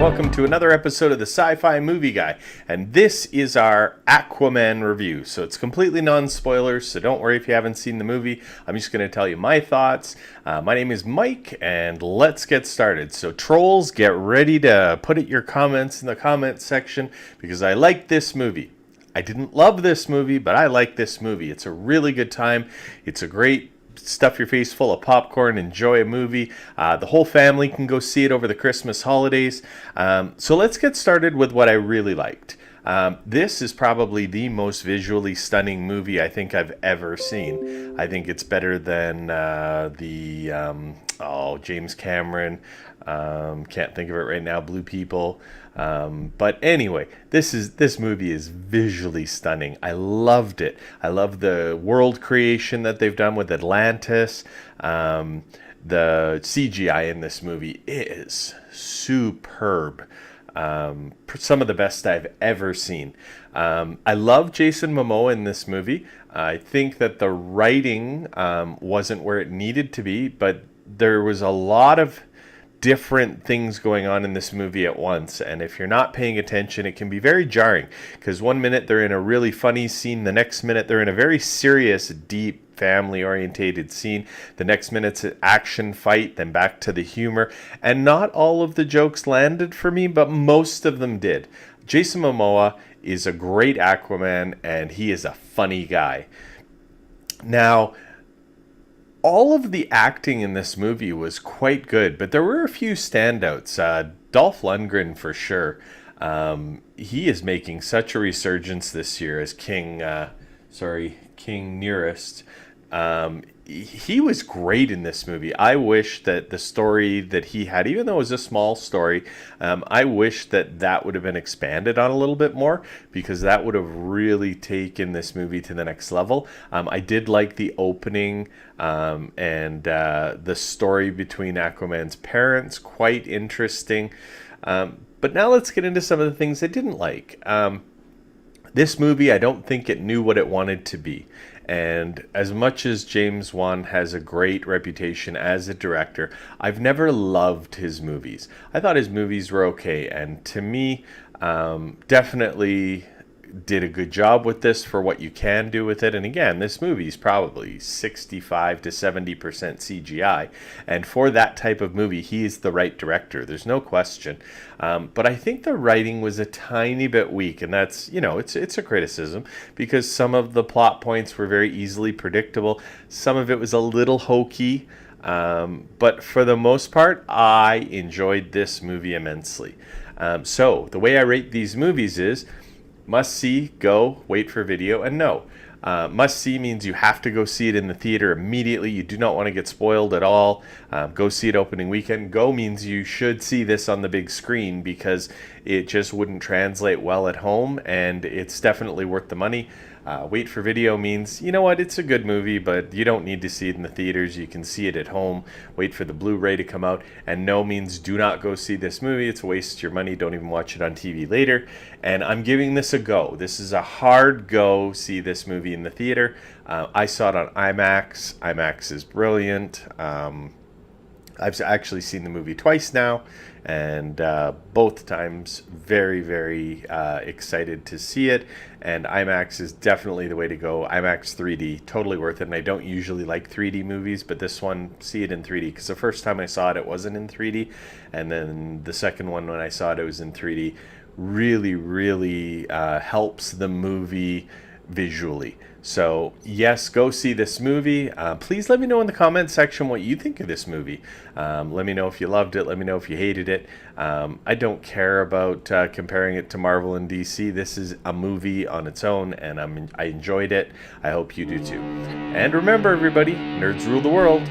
Welcome to another episode of the Sci-Fi Movie Guy, and this is our Aquaman review. So it's completely non-spoilers, so don't worry if you haven't seen the movie. I'm just going to tell you my thoughts. My name is Mike, and let's get started. So trolls, get ready to put your comments in the comments section, because I like this movie. I didn't love this movie, but I like this movie. It's a really good time. It's a great stuff your face full of popcorn, enjoy a movie. The whole family can go see it over the Christmas holidays. So let's get started with what I really liked. This is probably the most visually stunning movie I think I've ever seen. I think it's better than James Cameron. Can't think of it right now. Blue People. But anyway, this movie is visually stunning. I loved it. I love the world creation that they've done with Atlantis. The CGI in this movie is superb. Some of the best I've ever seen. I love Jason Momoa in this movie. I think that the writing wasn't where it needed to be, but there was a lot of different things going on in this movie at once, and if you're not paying attention, it can be very jarring, because one minute they're in a really funny scene, the next minute they're in a very serious, deep, family-orientated scene, the next minute's an action fight, then back to the humor, and not all of the jokes landed for me, but most of them did. Jason Momoa is a great Aquaman, and he is a funny guy. Now, all of the acting in this movie was quite good, but there were a few standouts. Dolph Lundgren, for sure. He is making such a resurgence this year as King Nearest. He was great in this movie. I wish that the story that he had, even though it was a small story, I wish that would have been expanded on a little bit more, because that would have really taken this movie to the next level. I did like the opening and the story between Aquaman's parents, quite interesting. But now let's get into some of the things I didn't like. This movie, I don't think it knew what it wanted to be. And as much as James Wan has a great reputation as a director, I've never loved his movies. I thought his movies were okay, and to me, definitely did a good job with this for what you can do with it. And again, this movie is probably 65 to 70% CGI, and for that type of movie, he is the right director. There's no question. But I think the writing was a tiny bit weak, and that's, it's a criticism, because some of the plot points were very easily predictable. Some of it was a little hokey, but for the most part, I enjoyed this movie immensely. So the way I rate these movies is must see, go, wait for video, and no. Must see means you have to go see it in the theater immediately. You do not want to get spoiled at all. Go see it opening weekend. Go means you should see this on the big screen, because it just wouldn't translate well at home, and it's definitely worth the money. Wait for video means, you know what, it's a good movie, but you don't need to see it in the theaters. You can see it at home. Wait for the Blu-ray to come out. And no means do not go see this movie. It's a waste of your money. Don't even watch it on TV later. And I'm giving this a go. This is a hard go. See this movie in the theater. I saw it on IMAX. IMAX is brilliant. I've actually seen the movie twice now, and both times very, very excited to see it. And IMAX is definitely the way to go. IMAX 3D, totally worth it. And I don't usually like 3D movies, but this one, see it in 3D, because the first time I saw it, it wasn't in 3D. And then the second one, when I saw it, it was in 3D. Really, really helps the movie visually. So yes, go see this movie. Please let me know in the comments section what you think of this movie. Let me know if you loved it. Let me know if you hated it. I don't care about comparing it to Marvel and DC. This is a movie on its own, and I enjoyed it. I hope you do too. And remember, everybody, nerds rule the world.